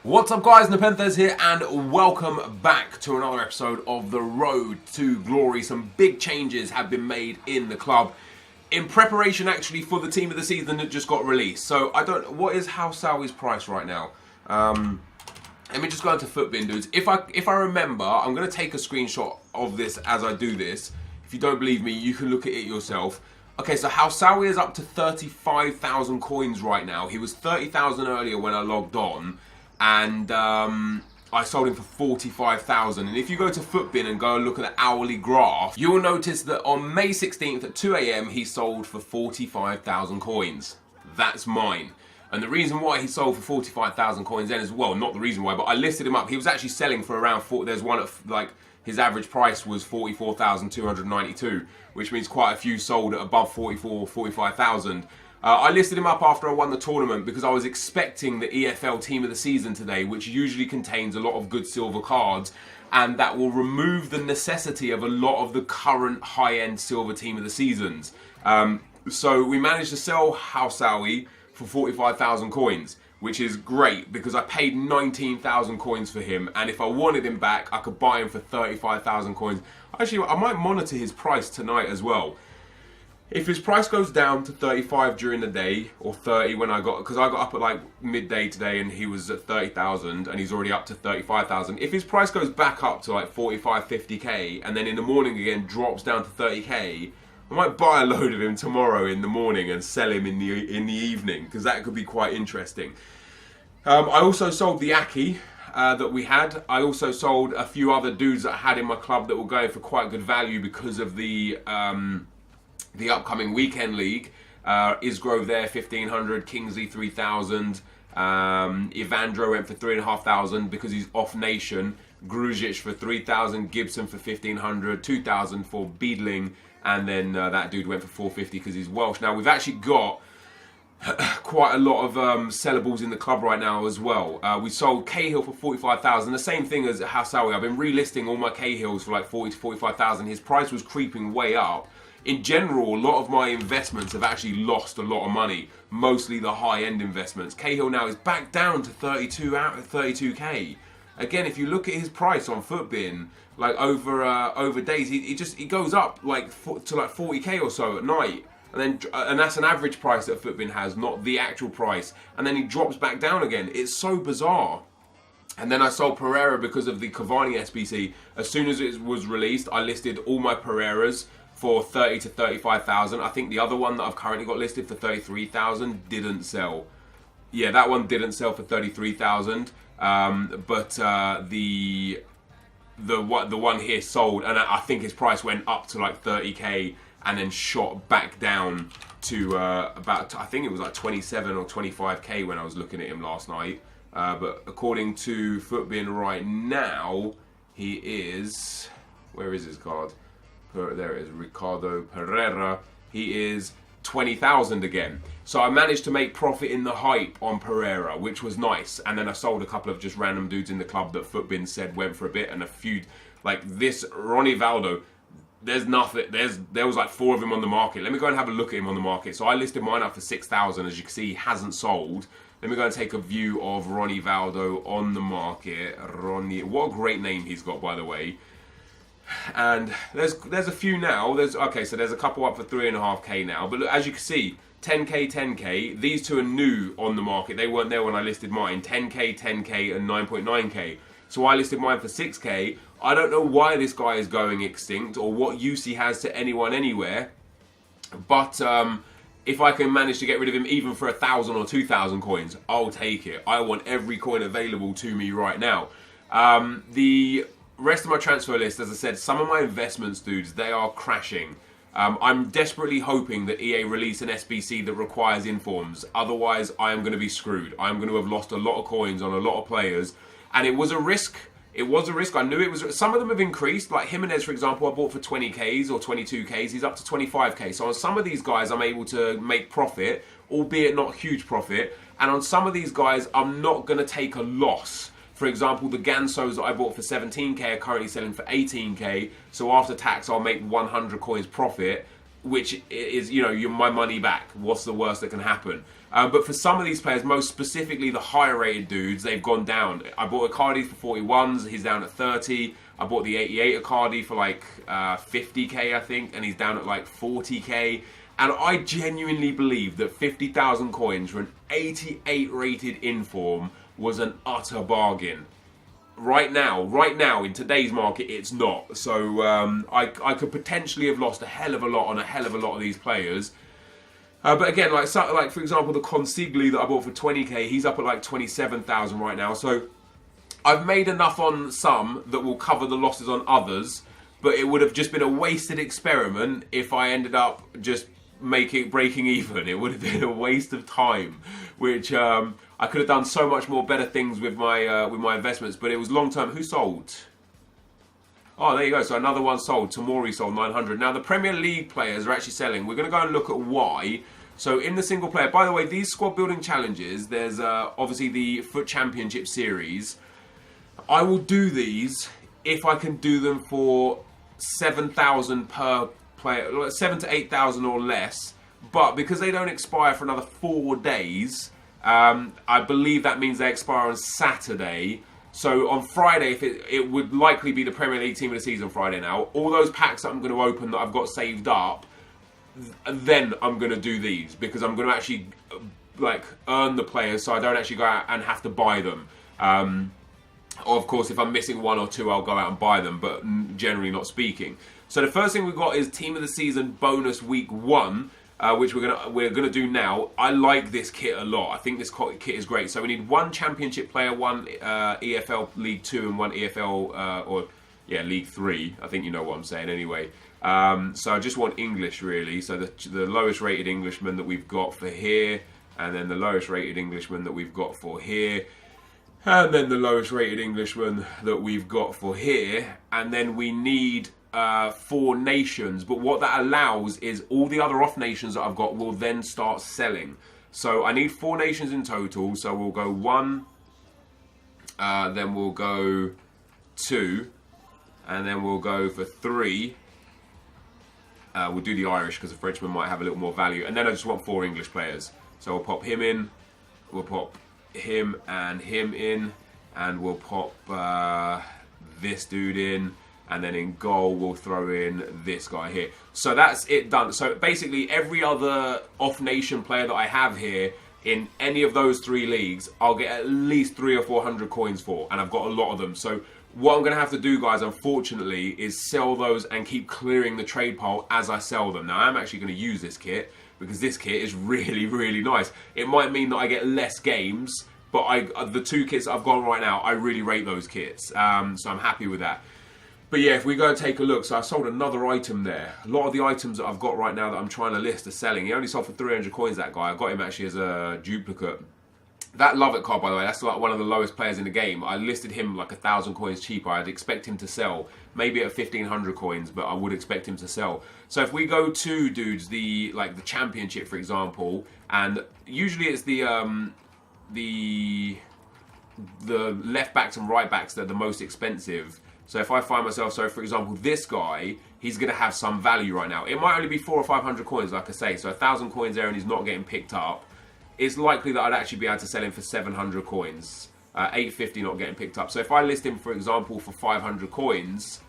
What's up guys, NepentheZ here and welcome back to another episode of The Road to Glory. Some big changes have been made in the club in preparation actually for the team of the season that just got released. So what is Housawi's price right now? Let me just go into Footbin, dudes. If I remember, I'm going to take a screenshot of this as I do this. If you don't believe me, you can look at it yourself. Okay, so Housawi is up to 35,000 coins right now. He was 30,000 earlier when I logged on. And I sold him for 45,000. And if you go to Footbin and go and look at the hourly graph, you will notice that on May 16th at 2 AM, he sold for 45,000 coins. That's mine. And the reason why he sold for 45,000 coins then is, well, not the reason why, but I listed him up. He was actually selling for around, there's one at, like, his average price was 44,292, which means quite a few sold at above 45,000. I listed him up after I won the tournament because I was expecting the EFL Team of the Season today, which usually contains a lot of good silver cards, and that will remove the necessity of a lot of the current high-end silver Team of the Seasons. So we managed to sell Housawi for 45,000 coins, which is great because I paid 19,000 coins for him, and if I wanted him back, I could buy him for 35,000 coins. Actually, I might monitor his price tonight as well. If his price goes down to 35 during the day, or 30 when because I got up at like midday today and he was at 30,000 and he's already up to 35,000. If his price goes back up to like 45, 50k and then in the morning again drops down to 30k, I might buy a load of him tomorrow in the morning and sell him in the evening, because that could be quite interesting. I also sold the Aki that we had. I also sold a few other dudes that I had in my club that were going for quite good value because of the upcoming weekend league. Isgrove there 1,500, Kingsley 3,000, Evandro went for 3,500 because he's off nation, Grujic for 3,000, Gibson for 1,500, 2,000 for Beedling, and then that dude went for 450 because he's Welsh. Now we've actually got quite a lot of sellables in the club right now as well. We sold Cahill for 45,000, the same thing as Housawi. I've been relisting all my Cahills for like 40 to 45,000. His price was creeping way up. In general, a lot of my investments have actually lost a lot of money, mostly the high-end investments. Cahill now is back down to 32k. Again, if you look at his price on Footbin, like over days, he goes up like to like 40k or so at night, and that's an average price that Footbin has, not the actual price, and then he drops back down again. It's so bizarre. And then I sold Pereira because of the Cavani SBC. As soon as it was released, I listed all my Pereiras for 30 to 35,000. I think the other one that I've currently got listed for 33,000 didn't sell. Yeah, that one didn't sell for 33,000. But the one here sold, and I think his price went up to like 30k and then shot back down to about, I think it was like 27 or 25k when I was looking at him last night. But according to Footbin right now, he is, where is his card? There it is, Ricardo Pereira. He is 20,000 again. So I managed to make profit in the hype on Pereira, which was nice. And then I sold a couple of just random dudes in the club that Footbin said went for a bit, and a few, like this Ronnie Valdo, there's nothing, there was like 4 of him on the market. Let me go and have a look at him on the market. So I listed mine up for 6,000. As you can see, he hasn't sold. Let me go and take a view of Ronnie Valdo on the market. Ronnie, what a great name he's got, by the way. And there's a few now. Okay, so there's a couple up for 3.5k now. But look, as you can see, 10k, 10k. These two are new on the market. They weren't there when I listed mine. 10k, 10k, and 9.9k. So I listed mine for 6k. I don't know why this guy is going extinct or what use he has to anyone anywhere. But if I can manage to get rid of him even for 1,000 or 2,000 coins, I'll take it. I want every coin available to me right now. The rest of my transfer list, as I said, some of my investments, dudes, they are crashing. I'm desperately hoping that EA release an SBC that requires informs. Otherwise, I am going to be screwed. I'm going to have lost a lot of coins on a lot of players. And it was a risk. It was a risk. I knew it was. Some of them have increased. Like Jimenez, for example, I bought for 20Ks or 22Ks. He's up to 25K. So on some of these guys, I'm able to make profit, albeit not huge profit. And on some of these guys, I'm not going to take a loss. For example, the Gansos that I bought for 17k are currently selling for 18k. So after tax, I'll make 100 coins profit, which is, you know, my money back. What's the worst that can happen? But for some of these players, most specifically the higher rated dudes, they've gone down. I bought Icardi for 41s, he's down at 30. I bought the 88 Icardi for like 50k, I think, and he's down at like 40k. And I genuinely believe that 50,000 coins for an 88 rated inform was an utter bargain. Right now, in today's market, it's not. So I could potentially have lost a hell of a lot on a hell of a lot of these players. But again, like for example, the Consigli that I bought for 20k, he's up at like 27,000 right now. So I've made enough on some that will cover the losses on others. But it would have just been a wasted experiment if I ended up just breaking even. It would have been a waste of time, which I could have done so much more better things with my investments. But it was long term. Who sold? Oh, there you go. So another one sold. Tamori sold 900. Now the Premier League players are actually selling. We're going to go and look at why. So in the single player, by the way, these squad building challenges, there's obviously the Foot Championship Series. I will do these if I can do them for 7,000 per player, 7 to 8,000 or less. But because they don't expire for another 4 days, I believe that means they expire on Saturday. So on Friday, if it would likely be the Premier League Team of the Season Friday now. All those packs that I'm going to open that I've got saved up, then I'm going to do these. Because I'm going to actually like earn the players so I don't actually go out and have to buy them. Or of course, if I'm missing 1 or 2, I'll go out and buy them. But generally not speaking. So the first thing we've got is Team of the Season bonus week 1. Which we're gonna do now. I like this kit a lot. I think this kit is great. So we need 1 Championship player, 1 EFL League 2, and 1 EFL League 3. I think you know what I'm saying anyway. So I just want English really. So the lowest rated Englishman that we've got for here, and then the lowest rated Englishman that we've got for here, and then the lowest rated Englishman that we've got for here, and then we need 4 nations. But what that allows is all the other off nations that I've got will then start selling. So I need 4 nations in total. So we'll go 1, then we'll go 2, and then we'll go for 3. We'll do the Irish because the Frenchman might have a little more value. And then I just want 4 English players. So we'll pop him in, we'll pop him and him in, and we'll pop this dude in. And then in goal, we'll throw in this guy here. So that's it done. So basically, every other off-nation player that I have here in any of those 3 leagues, I'll get at least 300 or 400 coins for. And I've got a lot of them. So what I'm going to have to do, guys, unfortunately, is sell those and keep clearing the trade pile as I sell them. Now, I'm actually going to use this kit because this kit is really, really nice. It might mean that I get less games, but the 2 kits that I've got right now, I really rate those kits. So I'm happy with that. But yeah, if we go and take a look, so I sold another item there. A lot of the items that I've got right now that I'm trying to list are selling. He only sold for 300 coins, that guy. I got him actually as a duplicate. That Lovett card, by the way, that's like one of the lowest players in the game. I listed him like 1,000 coins cheaper. I'd expect him to sell, maybe at 1,500 coins, but I would expect him to sell. So if we go to, dudes, the Championship, for example, and usually it's the left backs and right backs that are the most expensive. So if I find myself, so for example, this guy, he's going to have some value right now. It might only be 400 or 500 coins, like I say. So 1,000 coins there and he's not getting picked up. It's likely that I'd actually be able to sell him for 700 coins. 850 not getting picked up. So if I list him, for example, for 500 coins,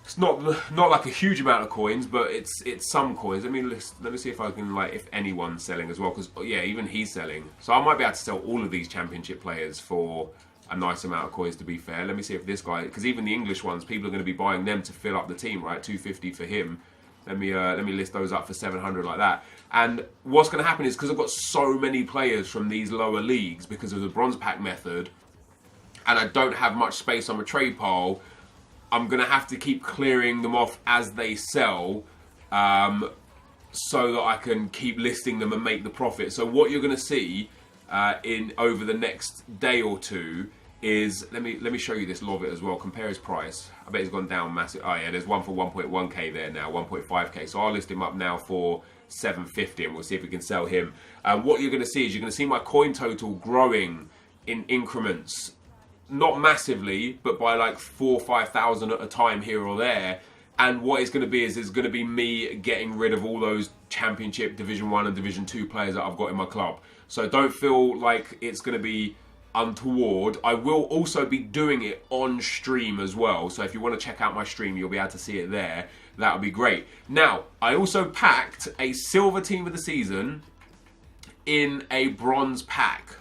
it's not like a huge amount of coins, but it's some coins. Let me see if I can, if anyone's selling as well. Because, yeah, even he's selling. So I might be able to sell all of these Championship players for a nice amount of coins, to be fair. Let me see if this guy, because even the English ones, people are going to be buying them to fill up the team, right? 250 for him. Let me list those up for 700 like that. And what's going to happen is, because I've got so many players from these lower leagues because of the bronze pack method, and I don't have much space on my trade pile, I'm going to have to keep clearing them off as they sell, so that I can keep listing them and make the profit. So what you're going to see over the next day or 2 is, let me show you this Lovett as well. Compare his price. I bet he's gone down massive. Oh yeah, there's one for 1.1k there now, 1.5k. So I'll list him up now for 750, and we'll see if we can sell him. What you're going to see is, you're going to see my coin total growing in increments, not massively, but by like 4,000 or 5,000 at a time here or there. And what it's going to be is it's going to be me getting rid of all those Championship, Division 1 and Division 2 players that I've got in my club. So don't feel like it's going to be untoward. I will also be doing it on stream as well. So if you want to check out my stream, you'll be able to see it there. That would be great. Now, I also packed a silver team of the season in a bronze pack.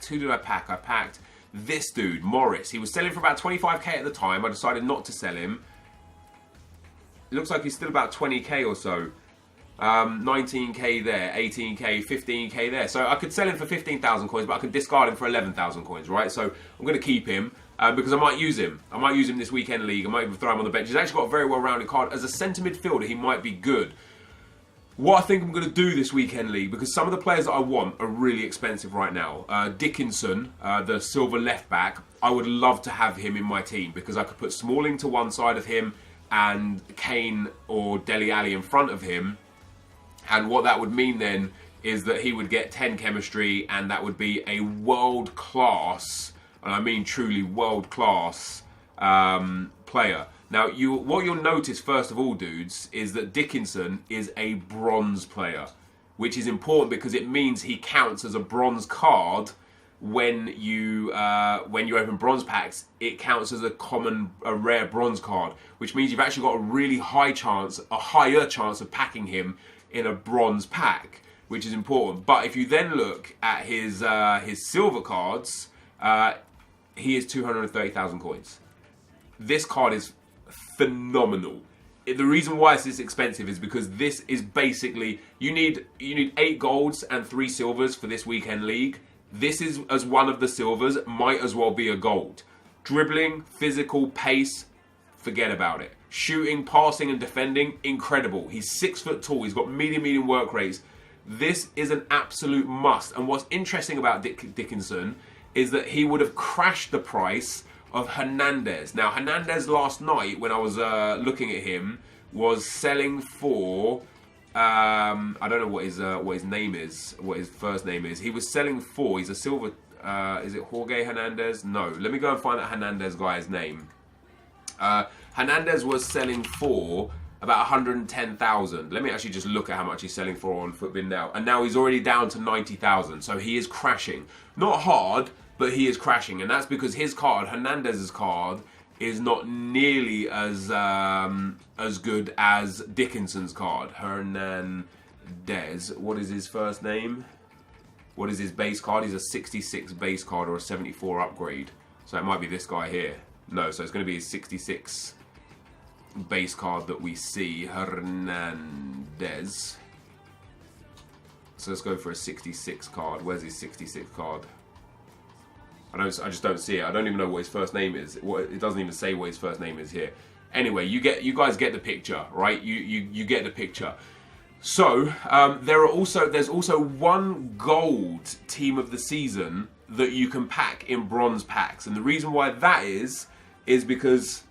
Who did I pack? I packed this dude, Morris. He was selling for about 25k at the time. I decided not to sell him. It looks like he's still about 20k or so. 19k there, 18k, 15k there. So I could sell him for 15,000 coins, but I could discard him for 11,000 coins, right? So I'm going to keep him because I might use him. I might use him this weekend league. I might even throw him on the bench. He's actually got a very well-rounded card. As a centre midfielder, he might be good. What I think I'm going to do this weekend league, because some of the players that I want are really expensive right now. Dickinson, the silver left back, I would love to have him in my team because I could put Smalling to one side of him and Kane or Dele Alli in front of him. And what that would mean then is that he would get 10 chemistry, and that would be a world-class, and I mean truly world-class player. Now, what you'll notice first of all, dudes, is that Dickinson is a bronze player, which is important because it means he counts as a bronze card when you open bronze packs. It counts as a rare bronze card, which means you've actually got a really higher chance of packing him in a bronze pack, which is important. But if you then look at his silver cards, he is 230,000 coins. This card is phenomenal. The reason why it's this expensive is because this is basically, you need 8 golds and 3 silvers for this weekend league. This is, as one of the silvers, might as well be a gold. Dribbling, physical, pace, forget about it. Shooting, passing and defending, incredible. He's 6 foot tall. He's got medium work rates. This is an absolute must. And what's interesting about Dickinson is that he would have crashed the price of Hernandez. Now, Hernandez last night, when I was looking at him, was selling for I don't know what his name is, what his first name is. He was selling for, he's a silver, is it Jorge Hernandez? No, let me go and find that Hernandez guy's name. Hernandez was selling for about 110,000. Let me actually just look at how much he's selling for on Footbin now. And now he's already down to 90,000. So he is crashing. Not hard, but he is crashing. And that's because his card, Hernandez's card, is not nearly as good as Dickinson's card. Hernandez. What is his first name? What is his base card? He's a 66 base card or a 74 upgrade. So it might be this guy here. No, so it's going to be his 66 base card that we see. Hernandez. So let's go for a 66 card. Where's his 66 card? I just don't see it. I don't even know what his first name is. It doesn't even say what his first name is here. Anyway, you guys get the picture, right? You get the picture. So there's also one gold team of the season that you can pack in bronze packs, and the reason why that is because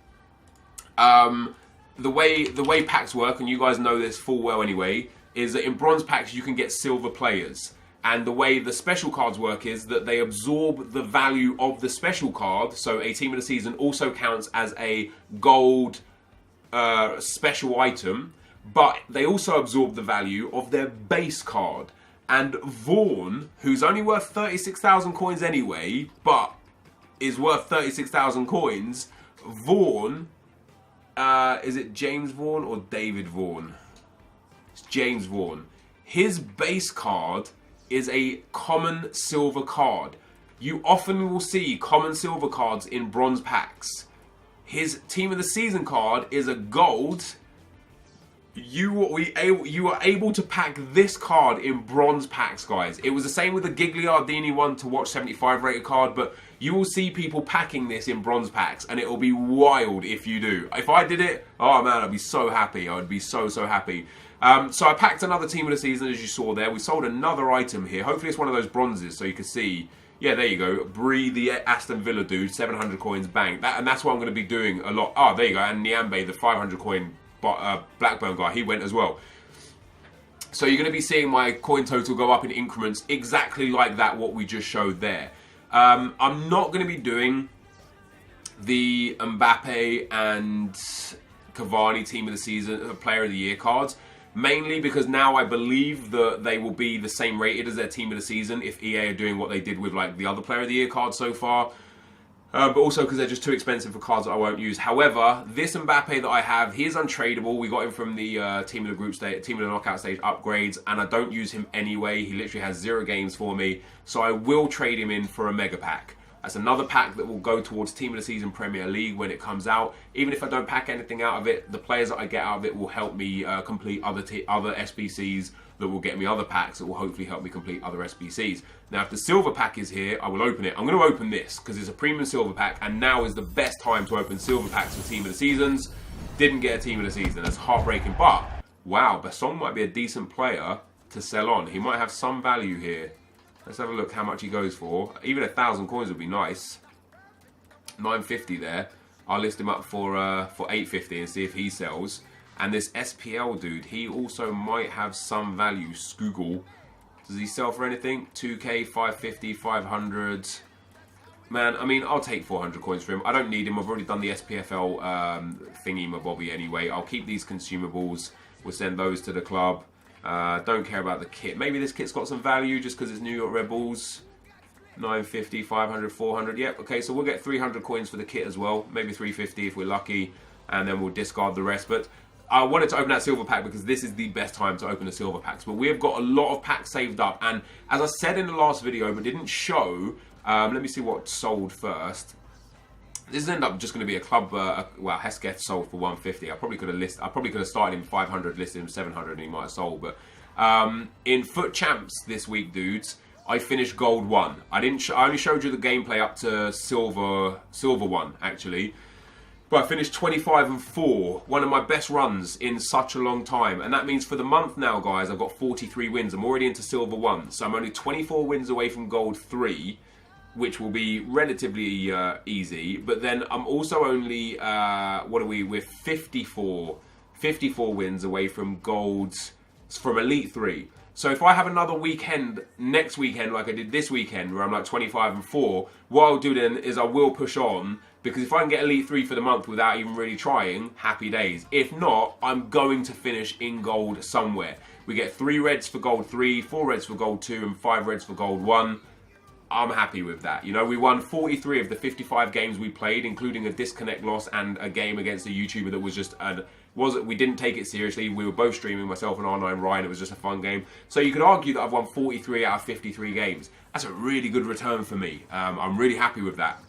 the way packs work, and you guys know this full well anyway, is that in bronze packs you can get silver players. And the way the special cards work is that they absorb the value of the special card. So a team of the season also counts as a gold special item, but they also absorb the value of their base card. And Vaughan, who's only worth 36,000 coins anyway, but is worth 36,000 coins, Vaughan, is it James Vaughan or David Vaughan? It's James Vaughan. His base card is a common silver card. You often will see common silver cards in bronze packs. His team of the season card is a gold. You are able to pack this card in bronze packs, guys. It was the same with the Gigliardini 1 to watch 75 rated card, but you will see people packing this in bronze packs, and it will be wild if you do. If I did it, oh man, I'd be so happy. I would be so happy. So I packed another team of the season, as you saw there. We sold another item here. Hopefully it's one of those bronzes, so you can see. Yeah, there you go. Bree, the Aston Villa dude, 700 coins, bang. And that's what I'm going to be doing a lot. Oh, there you go. And Niambe, the 500 coin Blackburn guy, he went as well. So you're going to be seeing my coin total go up in increments, exactly like that, what we just showed there. I'm not going to be doing the Mbappe and Cavani Team of the Season, Player of the Year cards. Mainly because now I believe that they will be the same rated as their Team of the Season if EA are doing what they did with like the other Player of the Year cards so far. But also because they're just too expensive for cards that I won't use. However, this Mbappe that I have, he is untradeable. We got him from the Team of the Group Stage, Team of the Knockout Stage upgrades, and I don't use him anyway. He literally has 0 games for me, so I will trade him in for a Mega Pack. That's another pack that will go towards Team of the Season Premier League when it comes out. Even if I don't pack anything out of it, the players that I get out of it will help me complete other SBCs that will get me other packs that will hopefully help me complete other SBCs. Now, if the silver pack is here, I will open it. I'm going to open this because it's a premium silver pack, and now is the best time to open silver packs for Team of the Seasons. Didn't get a Team of the Season. That's heartbreaking, but wow, Besson might be a decent player to sell on. He might have some value here. Let's have a look how much he goes for. Even 1,000 coins would be nice. 950 there. I'll list him up for 850 and see if he sells. And this SPL dude, he also might have some value. Skoogle. Does he sell for anything? 2k, 550, 500. Man, I mean, I'll take 400 coins for him. I don't need him. I've already done the SPFL thingy, my bobby anyway. I'll keep these consumables. We'll send those to the club. Don't care about the kit. Maybe this kit's got some value just because it's New York Red Bulls. 950, 500, 400. Yep, okay, so we'll get 300 coins for the kit as well. Maybe 350 if we're lucky. And then we'll discard the rest. But I wanted to open that silver pack because this is the best time to open the silver packs. But we have got a lot of packs saved up. And as I said in the last video, but didn't show, let me see what sold first. This is end up just going to be a club. Well, Hesketh sold for 150. I probably could have started him 500, listed him 700, and he might have sold. But in Foot Champs this week, dudes, I finished Gold 1. I only showed you the gameplay up to Silver 1 actually. But I finished 25 and 4, one of my best runs in such a long time. And that means for the month now, guys, I've got 43 wins. I'm already into Silver 1. So I'm only 24 wins away from Gold 3, which will be relatively easy. But then I'm also only, we're 54 wins away from Gold, from Elite 3. So if I have another weekend, next weekend, like I did this weekend, where I'm like 25 and 4, what I'll do then is I will push on, because if I can get Elite 3 for the month without even really trying, happy days. If not, I'm going to finish in Gold somewhere. We get 3 reds for Gold 3, 4 reds for Gold 2, and 5 reds for Gold 1. I'm happy with that. You know, we won 43 of the 55 games we played, including a disconnect loss and a game against a YouTuber that was just we didn't take it seriously. We were both streaming, myself and R9 Ryan. It was just a fun game. So you could argue that I've won 43 out of 53 games. That's a really good return for me. I'm really happy with that.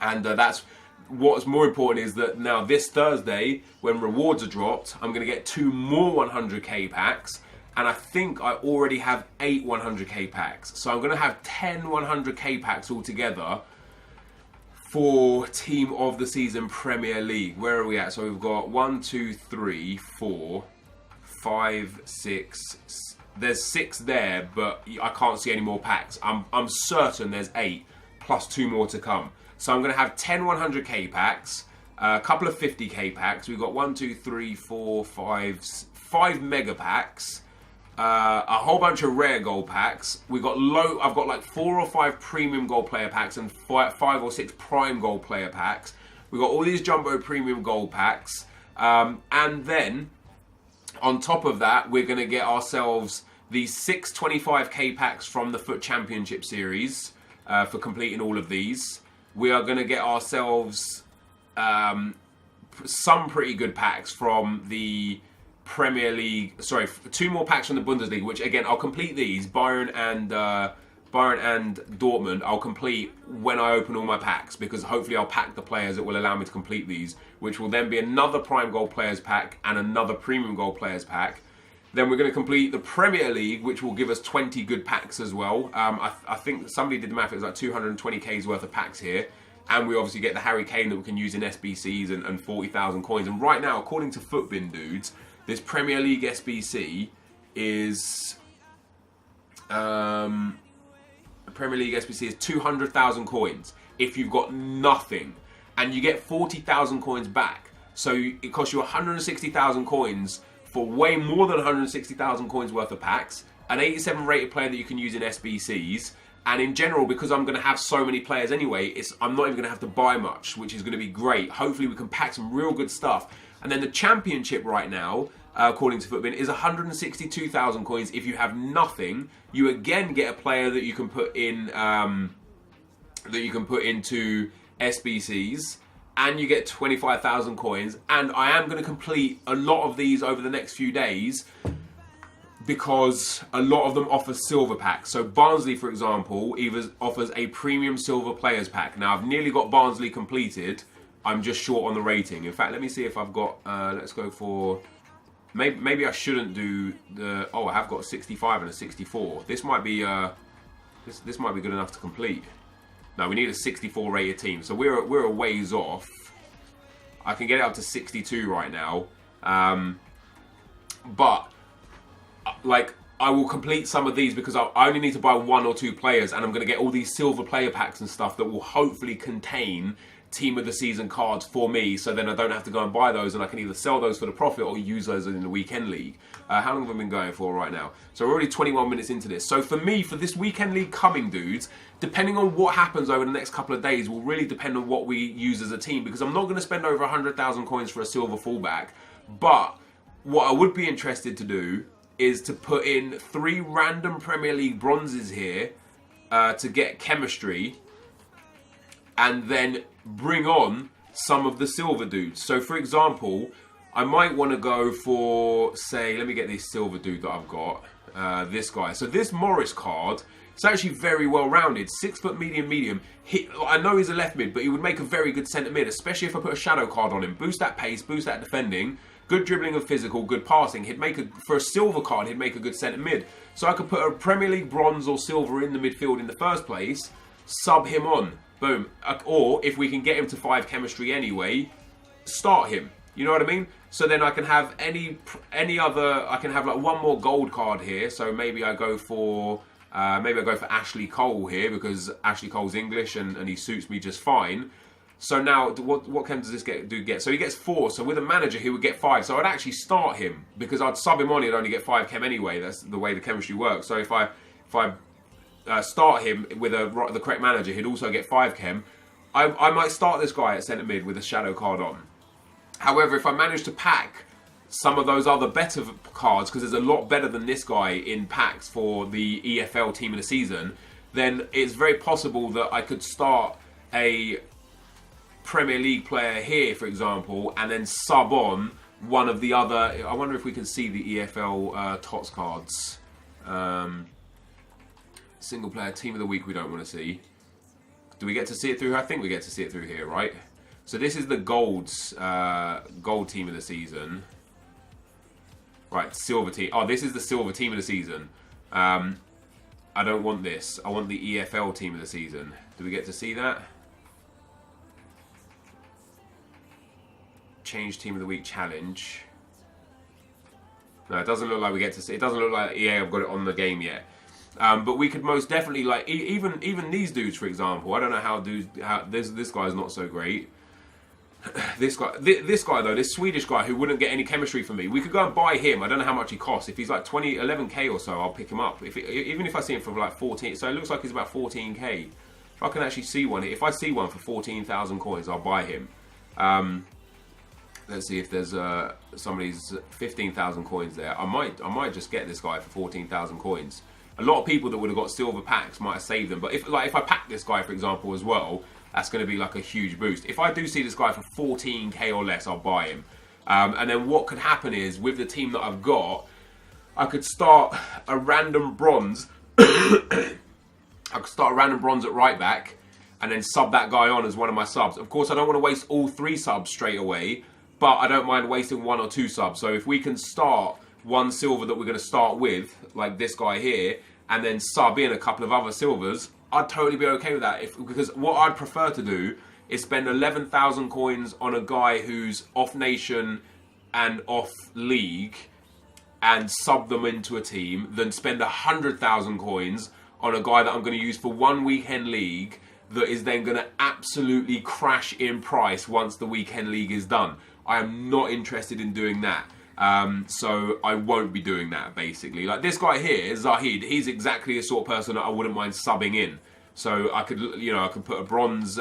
And that's what's more important is that now this Thursday, when rewards are dropped, I'm going to get 2 more 100k packs. And I think I already have 8 100k packs. So I'm going to have 10 100k packs altogether for Team of the Season Premier League. Where are we at? So we've got 1, 2, 3, 4, 5, 6. There's 6 there, but I can't see any more packs. I'm certain there's 8, plus 2 more to come. So I'm going to have 10 100k packs, a couple of 50k packs. We've got 1, 2, 3, 4, 5 mega packs. A whole bunch of rare gold packs. I've got like 4 or 5 premium gold player packs and 5 or 6 prime gold player packs. We've got all these jumbo premium gold packs. And then on top of that, we're going to get ourselves these 6 25k packs from the Foot Championship Series for completing all of these. We are going to get ourselves some pretty good packs from the Premier League, 2 more packs from the Bundesliga, which again, I'll complete these, Bayern and Dortmund, I'll complete when I open all my packs, because hopefully I'll pack the players that will allow me to complete these, which will then be another Prime Gold Players pack and another Premium Gold Players pack. Then we're going to complete the Premier League, which will give us 20 good packs as well. I think somebody did the math, it was like 220k's worth of packs here. And we obviously get the Harry Kane that we can use in SBCs and 40,000 coins. And right now, according to Footbin dudes, this Premier League SBC is Premier League SBC is 200,000 coins if you've got nothing, and you get 40,000 coins back. So it costs you 160,000 coins for way more than 160,000 coins worth of packs, an 87 rated player that you can use in SBCs, And in general, because I'm going to have so many players anyway, I'm not even going to have to buy much, which is going to be great. Hopefully we can pack some real good stuff. And then the championship right now, according to Footbin, is 162,000 coins. If you have nothing, you again get a player that you can put in, into SBCs, and you get 25,000 coins. And I am going to complete a lot of these over the next few days, because a lot of them offer silver packs. So Barnsley, for example, offers a premium silver players pack. Now, I've nearly got Barnsley completed. I'm just short on the rating. In fact, let me see if I've got, let's go for, maybe I shouldn't do the, oh, I have got a 65 and a 64. This might be, this might be good enough to complete. No, we need a 64 rated team. So we're a ways off. I can get it up to 62 right now. But, like, I will complete some of these because I only need to buy 1 or 2 players, and I'm going to get all these silver player packs and stuff that will hopefully contain team of the season cards for me, so then I don't have to go and buy those, and I can either sell those for the profit or use those in the weekend league. How long have I been going for right now? So we're already 21 minutes into this. So for me, for this weekend league coming, dudes, depending on what happens over the next couple of days will really depend on what we use as a team, because I'm not going to spend over 100,000 coins for a silver fullback. But what I would be interested to do is to put in 3 random Premier League bronzes here to get chemistry, and then bring on some of the silver dudes. So for example, I might want to go for, say, let me get this silver dude that I've got, this guy. So this Morris card, it's actually very well rounded, 6 foot medium. I know he's a left mid, but he would make a very good centre mid, especially if I put a shadow card on him. Boost that pace, boost that defending, good dribbling and physical, good passing. He'd make for a silver card, he'd make a good centre mid. So I could put a Premier League bronze or silver in the midfield in the first place, sub him on, boom. Or if we can get him to 5 chemistry anyway, start him. You know what I mean? So then I can have any other. I can have like 1 more gold card here. So maybe I go for Ashley Cole here, because Ashley Cole's English and he suits me just fine. So now, what chem does this dude get? So he gets 4. So with a manager, he would get 5. So I'd actually start him, because I'd sub him on. He'd only get 5 chem anyway. That's the way the chemistry works. So if I start him with the correct manager, he'd also get 5 chem. I might start this guy at centre mid with a shadow card on. However, if I manage to pack some of those other better cards, because there's a lot better than this guy in packs for the EFL team of the season, then it's very possible that I could start a Premier League player here, for example, and then sub on one of the other. I wonder if we can see the EFL TOTS cards. Single player team of the week we don't want to see. Do we get to see it through? I think we get to see it through here, right? So this is the gold team of the season. Right, silver team. Oh, this is the silver team of the season. I don't want this. I want the EFL team of the season. Do we get to see that? Change team of the week challenge. No, it doesn't look like we get to see. It doesn't look like EA have got it on the game yet. But we could most definitely, like, even these dudes, for example. I don't know how this guy's not so great. This guy though, this Swedish guy who wouldn't get any chemistry from me, we could go and buy him. I don't know how much he costs. If he's like 11k or so, I'll pick him up. Even if I see him for like 14, so it looks like he's about 14k. If I can actually see one, if I see one for 14,000 coins, I'll buy him. Let's see if there's somebody's 15,000 coins there. I might just get this guy for 14,000 coins. A lot of people that would have got silver packs might have saved them, but if I pack this guy, for example, as well, that's going to be like a huge boost. If I do see this guy for 14k or less, I'll buy him. And then what could happen is, with the team that I've got, I could start a random bronze. I could start a random bronze at right back, and then sub that guy on as one of my subs. Of course, I don't want to waste all 3 subs straight away, but I don't mind wasting 1 or 2 subs. So if we can start 1 silver that we're going to start with, like this guy here, and then sub in a couple of other silvers, I'd totally be okay with that. Because what I'd prefer to do is spend 11,000 coins on a guy who's off nation and off league, and sub them into a team, than spend 100,000 coins on a guy that I'm going to use for 1 weekend league that is then going to absolutely crash in price once the weekend league is done. I am not interested in doing that. So I won't be doing that, basically. Like this guy here, Zahid, he's exactly the sort of person that I wouldn't mind subbing in. So I could, you know, I could put a bronze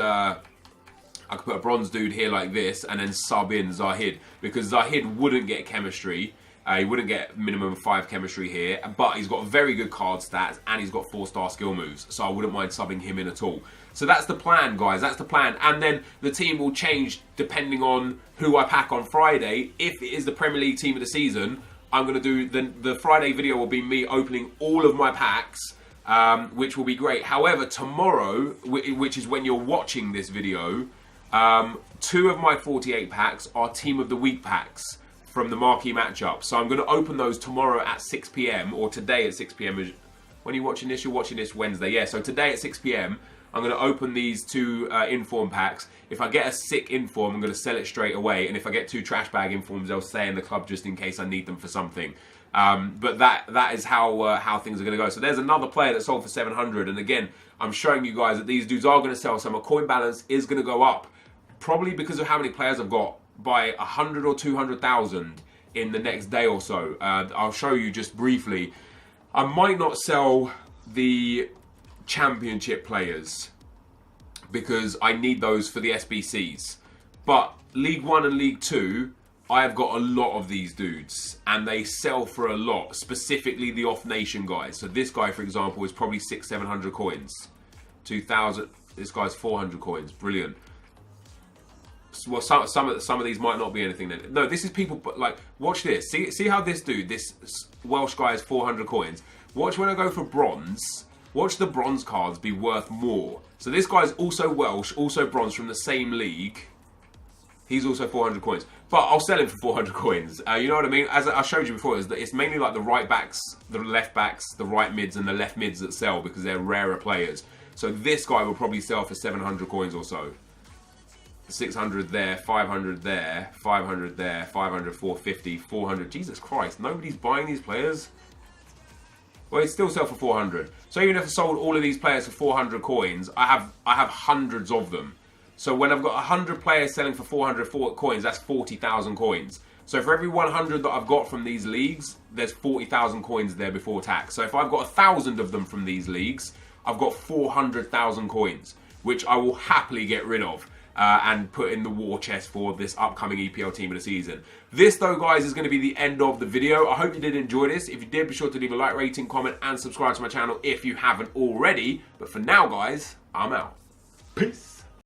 dude here like this and then sub in Zahid, because Zahid wouldn't get chemistry. He wouldn't get minimum 5 chemistry here, but he's got very good card stats and he's got 4-star skill moves, so I wouldn't mind subbing him in at all. So that's the plan, guys, that's the plan. And then the team will change depending on who I pack on Friday. If it is the Premier League team of the season, I'm going to do, the Friday video will be me opening all of my packs, which will be great. However, tomorrow, which is when you're watching this video, 2 of my 48 packs are Team of the Week packs from the marquee matchup. So I'm going to open those tomorrow at 6 PM, or today at 6 PM. When you're watching this, you're watching this Wednesday. Yeah, so today at 6 PM, I'm going to open these 2 inform packs. If I get a sick inform, I'm going to sell it straight away. And if I get 2 trash bag informs, they'll stay in the club just in case I need them for something. But that is how things are going to go. So there's another player that sold for 700. And again, I'm showing you guys that these dudes are going to sell. So my coin balance is going to go up, probably because of how many players I've got, by 100 or 200,000 in the next day or so. I'll show you just briefly. I might not sell the championship players because I need those for the SBCs. But League 1 and League 2, I have got a lot of these dudes and they sell for a lot, specifically the off-nation guys. So this guy, for example, is probably 600-700 coins. 2,000, this guy's 400 coins, brilliant. Well, some of these might not be anything then. No, this is people, but like, watch this. See how this dude, this Welsh guy is 400 coins. Watch when I go for bronze. Watch the bronze cards be worth more. So this guy's also Welsh, also bronze from the same league. He's also 400 coins. But I'll sell him for 400 coins. You know what I mean? As I showed you before, it's mainly like the right backs, the left backs, the right mids, and the left mids that sell because they're rarer players. So this guy will probably sell for 700 coins or so. 600 there, 500 there, 500 there, 500, 450, 400. Jesus Christ, nobody's buying these players. Well, it still sell for 400. So even if I sold all of these players for 400 coins, I have hundreds of them. So when I've got 100 players selling for 400 coins, that's 40,000 coins. So for every 100 that I've got from these leagues, there's 40,000 coins there before tax. So if I've got 1,000 of them from these leagues, I've got 400,000 coins, which I will happily get rid of. And put in the war chest for this upcoming EPL team of the season. This, though, guys, is going to be the end of the video. I hope you did enjoy this. If you did, be sure to leave a like, rating, comment, and subscribe to my channel if you haven't already. But for now, guys, I'm out. Peace.